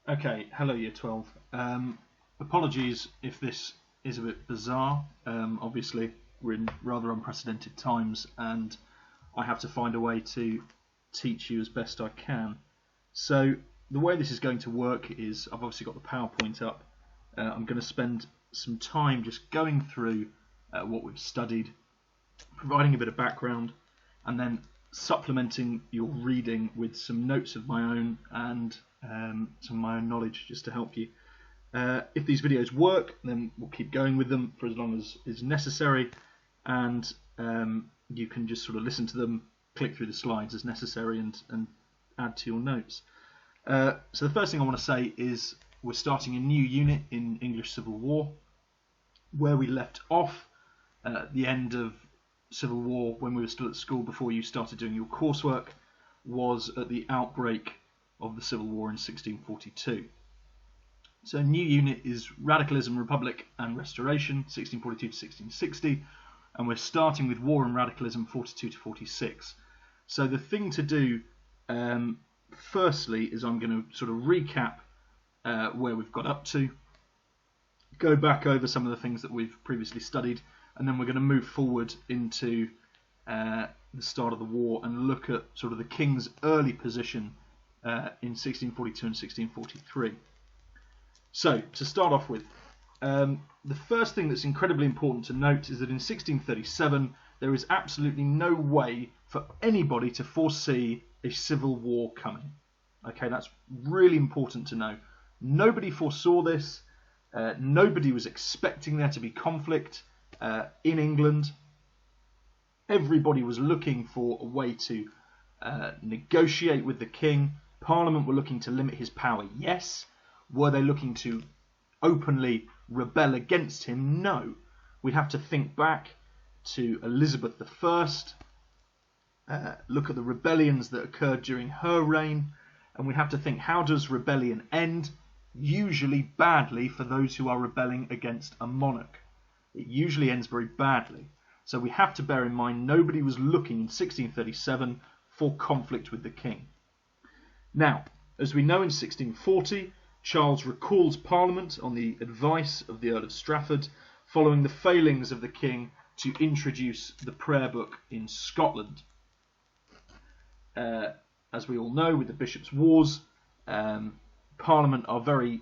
Okay, hello Year 12. Apologies if this is a bit bizarre. Obviously, we're in rather unprecedented times and I have to find a way to teach you as best I can. So the way this is going to work is I've obviously got the PowerPoint up. I'm going to spend some time just going through what we've studied, providing a bit of background, and then supplementing your reading with some notes of my own and some of my own knowledge just to help you. If these videos work, then we'll keep going with them for as long as is necessary, and you can just sort of listen to them, click through the slides as necessary, and add to your notes. So the first thing I want to say is we're starting a new unit in English Civil War. Where we left off at the end of Civil War, when we were still at school before you started doing your coursework, was at the outbreak of the Civil War in 1642. So a new unit is Radicalism, Republic and Restoration, 1642 to 1660, and we're starting with War and Radicalism, 42 to 46. So the thing to do firstly is I'm going to sort of recap where we've got up to, go back over some of the things that we've previously studied, and then we're going to move forward into the start of the war and look at sort of the king's early position in 1642 and 1643. So, to start off with, the first thing that's incredibly important to note is that in 1637 there is absolutely no way for anybody to foresee a civil war coming. Okay, that's really important to know. Nobody foresaw this. Nobody was expecting there to be conflict in England. Everybody was looking for a way to negotiate with the king. Parliament were looking to limit his power, yes. Were they looking to openly rebel against him? No. We have to think back to Elizabeth I, look at the rebellions that occurred during her reign, and we have to think, how does rebellion end? Usually badly for those who are rebelling against a monarch. It usually ends very badly. So we have to bear in mind nobody was looking in 1637 for conflict with the king. Now, as we know, in 1640, Charles recalls Parliament on the advice of the Earl of Strafford, following the failings of the king to introduce the prayer book in Scotland. As we all know, with the Bishops' Wars, Parliament are very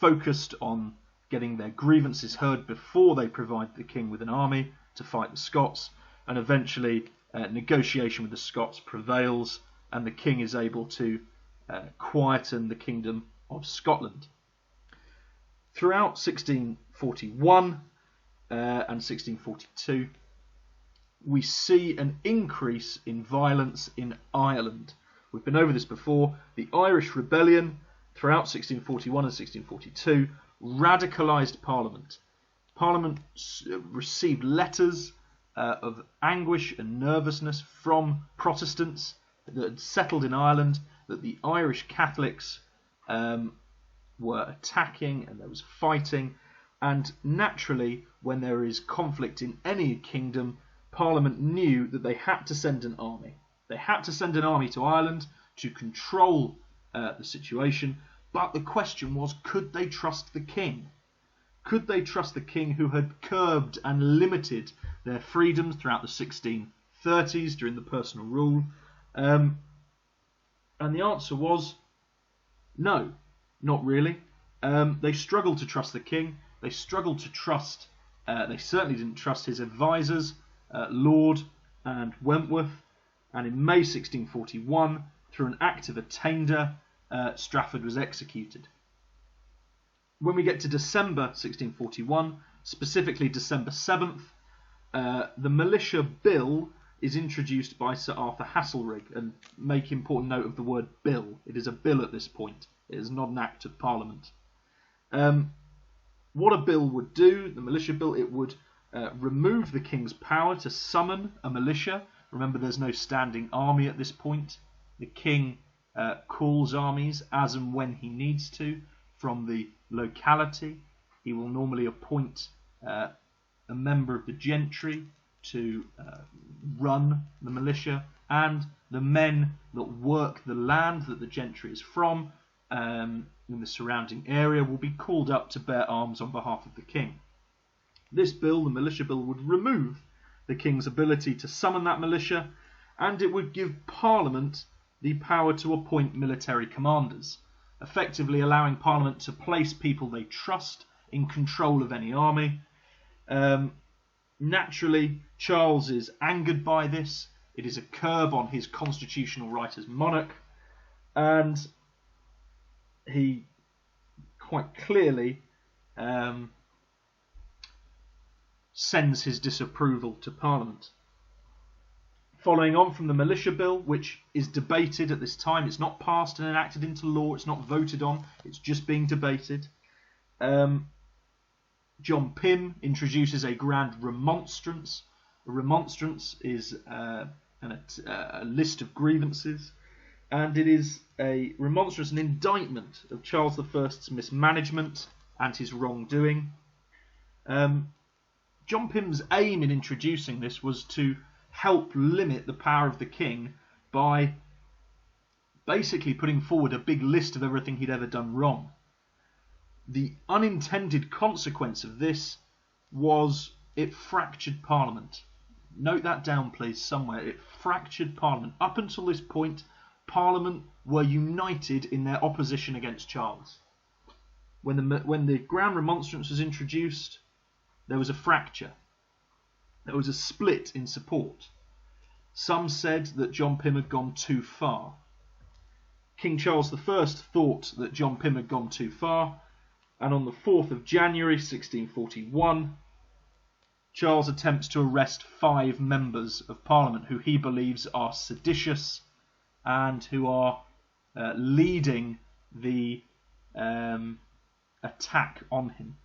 focused on getting their grievances heard before they provide the king with an army to fight the Scots, and eventually negotiation with the Scots prevails and the king is able to quieten the kingdom of Scotland. Throughout 1641 and 1642, we see an increase in violence in Ireland. We've been over this before. The Irish Rebellion throughout 1641 and 1642 radicalised Parliament. Parliament received letters of anguish and nervousness from Protestants that had settled in Ireland, that the Irish Catholics were attacking and there was fighting. And naturally, when there is conflict in any kingdom, Parliament knew that they had to send an army. They had to send an army to Ireland to control the situation. But the question was, could they trust the king? Could they trust the king who had curbed and limited their freedoms throughout the 1630s during the personal rule? And the answer was no, not really. They struggled to trust the king. They struggled to trust, they certainly didn't trust his advisors, Laud and Wentworth. And in May 1641, through an act of attainder, Strafford was executed. When we get to December 1641, specifically December 7th, the Militia Bill is introduced by Sir Arthur Haselrig, and make important note of the word bill. It is a bill at this point. It is not an act of Parliament. What a bill would do, the Militia Bill, it would remove the king's power to summon a militia. Remember, there's no standing army at this point. The king calls armies as and when he needs to from the locality. He will normally appoint a member of the gentry to run the militia, and the men that work the land that the gentry is from in the surrounding area will be called up to bear arms on behalf of the king. This bill, the Militia Bill, would remove the king's ability to summon that militia, and it would give Parliament the power to appoint military commanders, effectively allowing Parliament to place people they trust in control of any army. Naturally, Charles is angered by this. It is a curb on his constitutional right as monarch, and he quite clearly sends his disapproval to Parliament. Following on from the Militia Bill, which is debated at this time, it's not passed and enacted into law, it's not voted on, it's just being debated. John Pym introduces a Grand Remonstrance. A remonstrance is a list of grievances, and it is a remonstrance, an indictment of Charles I's mismanagement and his wrongdoing. John Pym's aim in introducing this was to help limit the power of the king by basically putting forward a big list of everything he'd ever done wrong. The unintended consequence of this was it fractured Parliament. Note that down, please, somewhere. It fractured Parliament. Up until this point, Parliament were united in their opposition against Charles. When the Grand Remonstrance was introduced, there was a fracture. There was a split in support. Some said that John Pym had gone too far. King Charles I thought that John Pym had gone too far, and on the 4th of January 1641, Charles attempts to arrest 5 members of Parliament who he believes are seditious and who are leading the attack on him.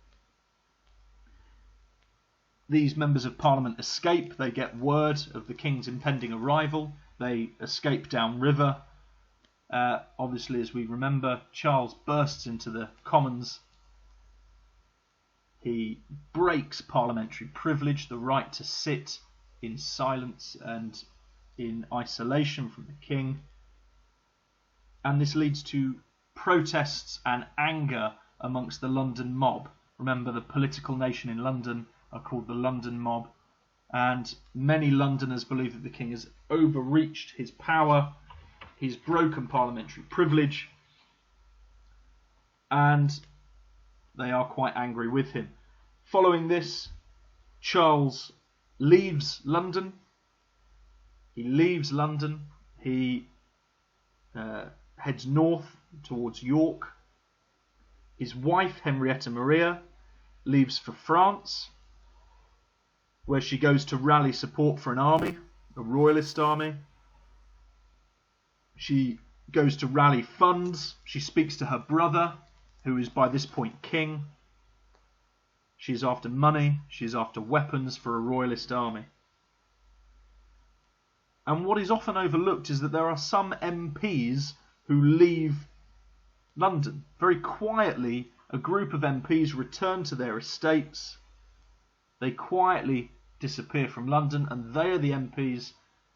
These members of Parliament escape. They get word of the king's impending arrival. They escape downriver. Obviously, as we remember, Charles bursts into the Commons. He breaks parliamentary privilege, the right to sit in silence and in isolation from the king. And this leads to protests and anger amongst the London mob. Remember, the political nation in London are called the London mob, and many Londoners believe that the king has overreached his power, he's broken parliamentary privilege, and they are quite angry with him. Following this, Charles leaves London. He heads north towards York. His wife, Henrietta Maria, leaves for France, where she goes to rally support for an army, a royalist army. She goes to rally funds. She speaks to her brother, who is by this point king. She's after money. She's after weapons for a royalist army. And what is often overlooked is that there are some MPs who leave London. Very quietly, a group of MPs return to their estates. They quietly disappear from London, and they are the MPs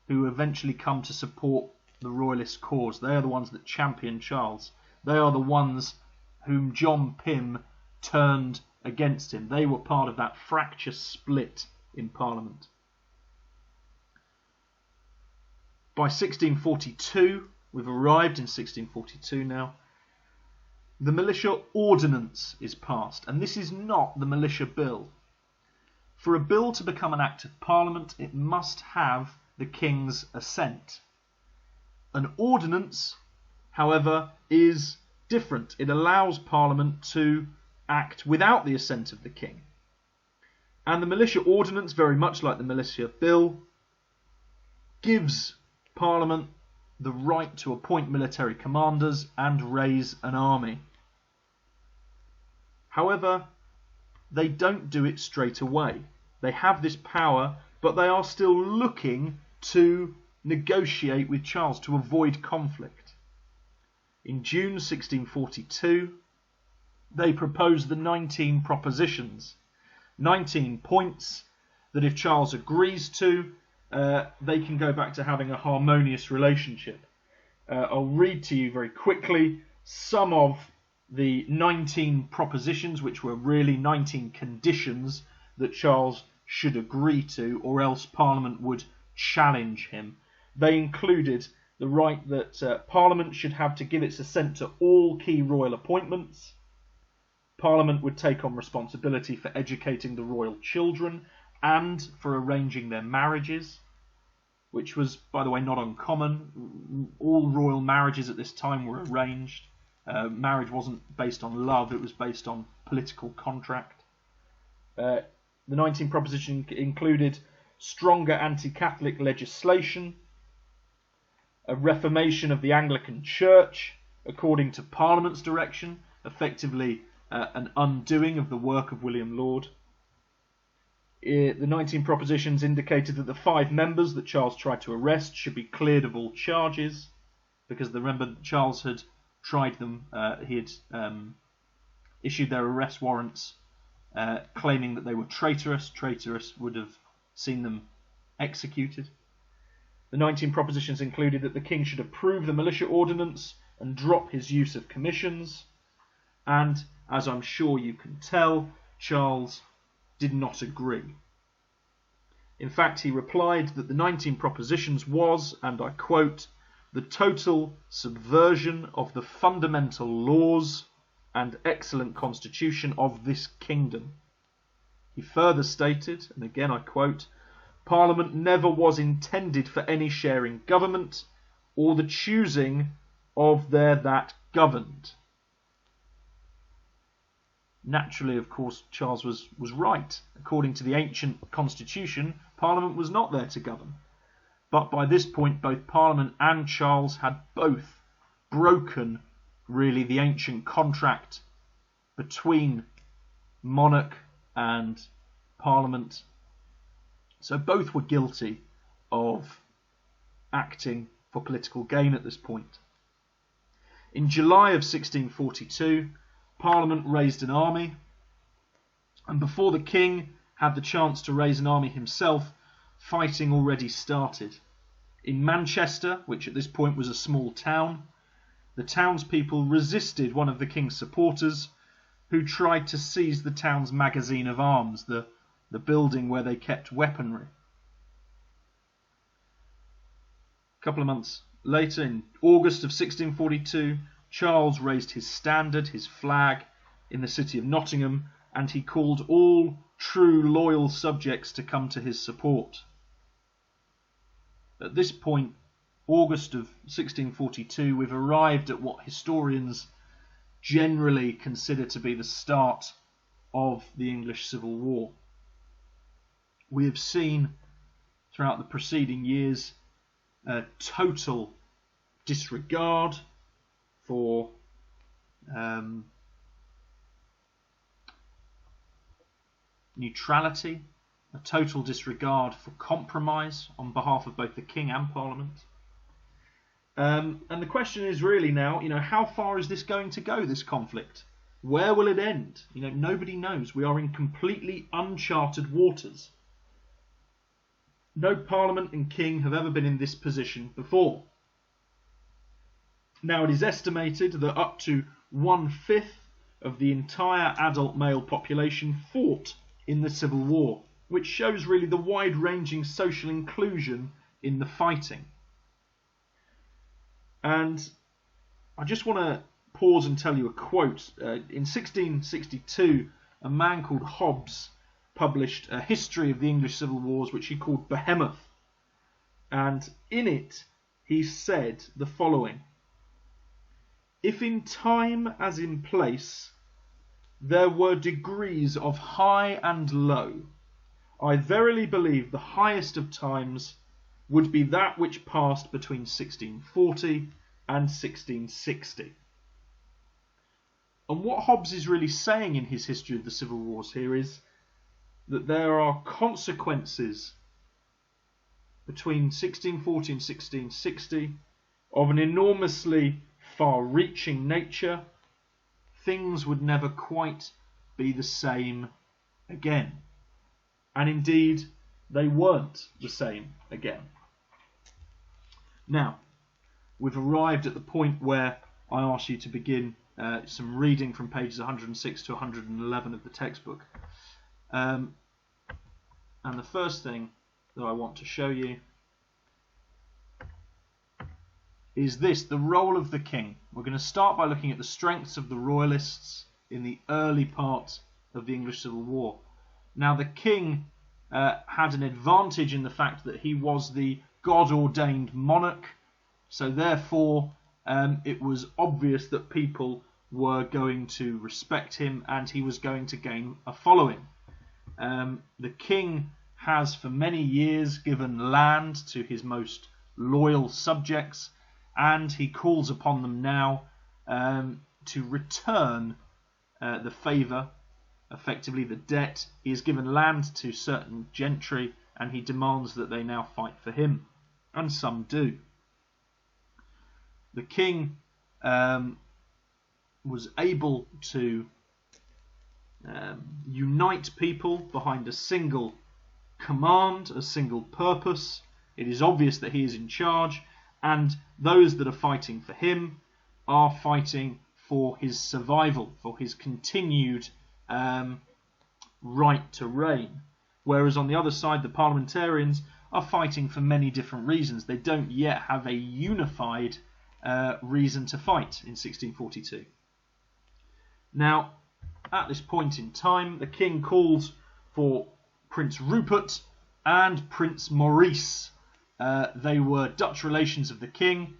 who eventually come to support the royalist cause. They are the ones that champion Charles. They are the ones whom John Pym turned against him. They were part of that fracture split in Parliament. By 1642, we've arrived in 1642 now, the Militia Ordinance is passed, and this is not the Militia Bill. For a bill to become an Act of Parliament, it must have the King's assent. An ordinance, however, is different. It allows Parliament to act without the assent of the King. And the Militia Ordinance, very much like the Militia Bill, gives Parliament the right to appoint military commanders and raise an army. However, they don't do it straight away. They have this power, but they are still looking to negotiate with Charles to avoid conflict. In June 1642, they propose the 19 propositions, 19 points that if Charles agrees to, they can go back to having a harmonious relationship. I'll read to you very quickly some of the 19 propositions, which were really 19 conditions that Charles should agree to, or else Parliament would challenge him. They included the right that Parliament should have to give its assent to all key royal appointments. Parliament would take on responsibility for educating the royal children and for arranging their marriages, which was, by the way, not uncommon. All royal marriages at this time were arranged. Marriage wasn't based on love, it was based on political contract. The 19 propositions included stronger anti-Catholic legislation, a reformation of the Anglican Church according to Parliament's direction, effectively an undoing of the work of William Laud. The 19 propositions indicated that the 5 members that Charles tried to arrest should be cleared of all charges, because remember, Charles had tried them, he had issued their arrest warrants claiming that they were traitorous. Traitorous would have seen them executed. The 19 propositions included that the king should approve the Militia Ordinance and drop his use of commissions. And, as I'm sure you can tell, Charles did not agree. In fact, he replied that the 19 propositions was, and I quote, the total subversion of the fundamental laws and excellent constitution of this kingdom. He further stated, and again I quote, Parliament never was intended for any share in government or the choosing of their that governed. Naturally, of course, Charles was right. According to the ancient constitution, Parliament was not there to govern. But by this point, both Parliament and Charles had both broken, really, the ancient contract between monarch and Parliament. So both were guilty of acting for political gain at this point. In July of 1642, Parliament raised an army, and before the king had the chance to raise an army himself, fighting already started. In Manchester, which at this point was a small town, the townspeople resisted one of the king's supporters, who tried to seize the town's magazine of arms, the building where they kept weaponry. A couple of months later, in August of 1642, Charles raised his standard, his flag, in the city of Nottingham, and he called all true loyal subjects to come to his support. At this point, August of 1642, we've arrived at what historians generally consider to be the start of the English Civil War. We have seen throughout the preceding years a total disregard for neutrality, a total disregard for compromise on behalf of both the king and Parliament. And the question is really now, how far is this going to go, this conflict? Where will it end? Nobody knows. We are in completely uncharted waters. No Parliament and king have ever been in this position before. Now, it is estimated that up to 1/5 of the entire adult male population fought in the Civil War, which shows really the wide-ranging social inclusion in the fighting. And I just want to pause and tell you a quote. In 1662, a man called Hobbes published a history of the English Civil Wars, which he called Behemoth. And in it, he said the following: if in time as in place there were degrees of high and low, I verily believe the highest of times would be that which passed between 1640 and 1660. And what Hobbes is really saying in his history of the Civil Wars here is that there are consequences between 1640 and 1660 of an enormously far-reaching nature. Things would never quite be the same again. And indeed, they weren't the same again. Now, we've arrived at the point where I ask you to begin some reading from pages 106 to 111 of the textbook. And the first thing that I want to show you is this, the role of the king. We're going to start by looking at the strengths of the royalists in the early part of the English Civil War. Now, the king had an advantage in the fact that he was the God-ordained monarch, so therefore it was obvious that people were going to respect him and he was going to gain a following. The king has for many years given land to his most loyal subjects, and he calls upon them now to return the favour, effectively the debt. He has given land to certain gentry, and he demands that they now fight for him, and some do. The king was able to unite people behind a single command, a single purpose. It is obvious that he is in charge, and those that are fighting for him are fighting for his survival, for his continued right to reign. Whereas on the other side, the parliamentarians are fighting for many different reasons. They don't yet have a unified reason to fight in 1642. Now, at this point in time, the king calls for Prince Rupert and Prince Maurice. They were Dutch relations of the king.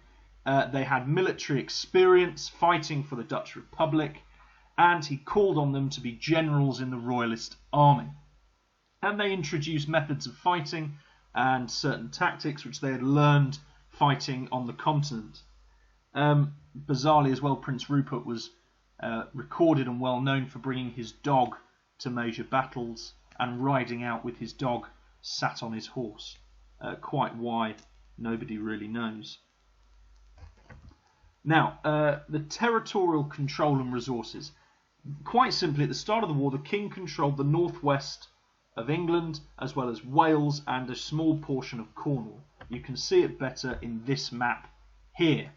They had military experience fighting for the Dutch Republic, and he called on them to be generals in the royalist army. And they introduced methods of fighting and certain tactics which they had learned fighting on the continent. Bizarrely as well, Prince Rupert was recorded and well known for bringing his dog to major battles and riding out with his dog sat on his horse. Quite why, nobody really knows. Now, the territorial control and resources. Quite simply, at the start of the war, the king controlled the northwest of England, as well as Wales and a small portion of Cornwall. You can see it better in this map here.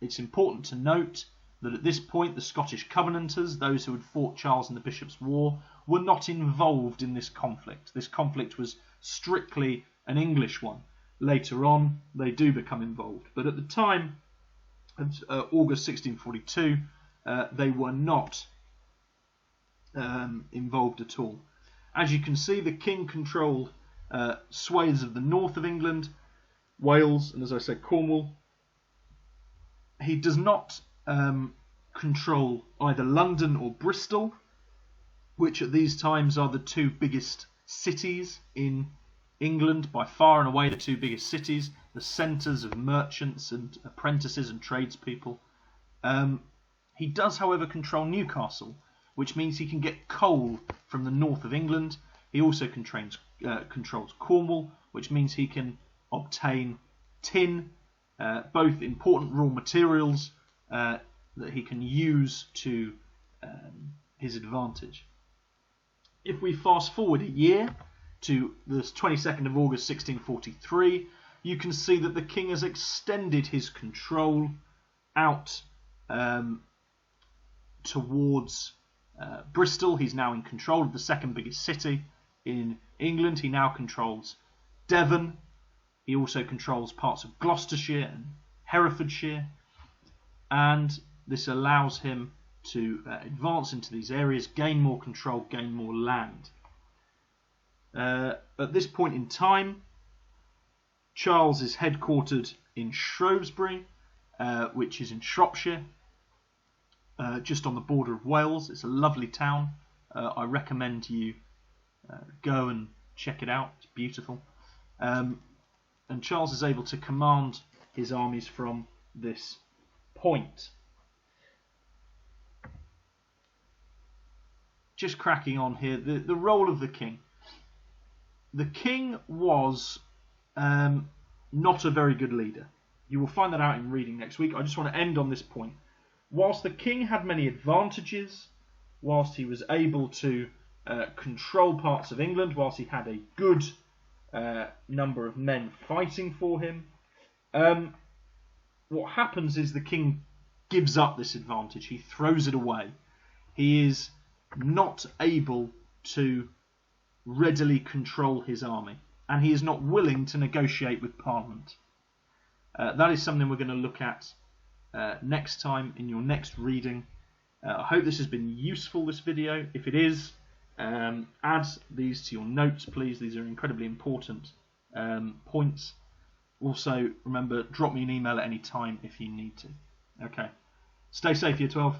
It's important to note that at this point, the Scottish Covenanters, those who had fought Charles and the Bishops' War, were not involved in this conflict. This conflict was strictly an English one. Later on, they do become involved. But at the time, August 1642, they were not involved at all. As you can see, the king controlled swathes of the north of England, Wales, and as I said, Cornwall. He does not control either London or Bristol, which at these times are the two biggest cities in England, by far and away the two biggest cities, the centres of merchants and apprentices and tradespeople. He does, however, control Newcastle, which means he can get coal from the north of England. He also controls Cornwall, which means he can obtain tin, both important raw materials that he can use to his advantage. If we fast forward a year to the 22nd of August 1643, you can see that the king has extended his control out towards Bristol. He's now in control of the second biggest city in England. He now controls Devon. He also controls parts of Gloucestershire and Herefordshire, and this allows him to advance into these areas, gain more control, gain more land. At this point in time, Charles is headquartered in Shrewsbury, which is in Shropshire, just on the border of Wales. It's a lovely town. I recommend you go and check it out. It's beautiful. And Charles is able to command his armies from this point. Just cracking on here, the role of the king. The king was not a very good leader. You will find that out in reading next week. I just want to end on this point. Whilst the king had many advantages, whilst he was able to control parts of England, whilst he had a good number of men fighting for him, what happens is the king gives up this advantage. He throws it away. He is not able to readily control his army, and he is not willing to negotiate with Parliament. That is something we're going to look at next time in your next reading. I hope this has been useful, this video. If it is, add these to your notes, please. These are incredibly important points. Also, remember, drop me an email at any time if you need to. Okay. Stay safe, Year 12.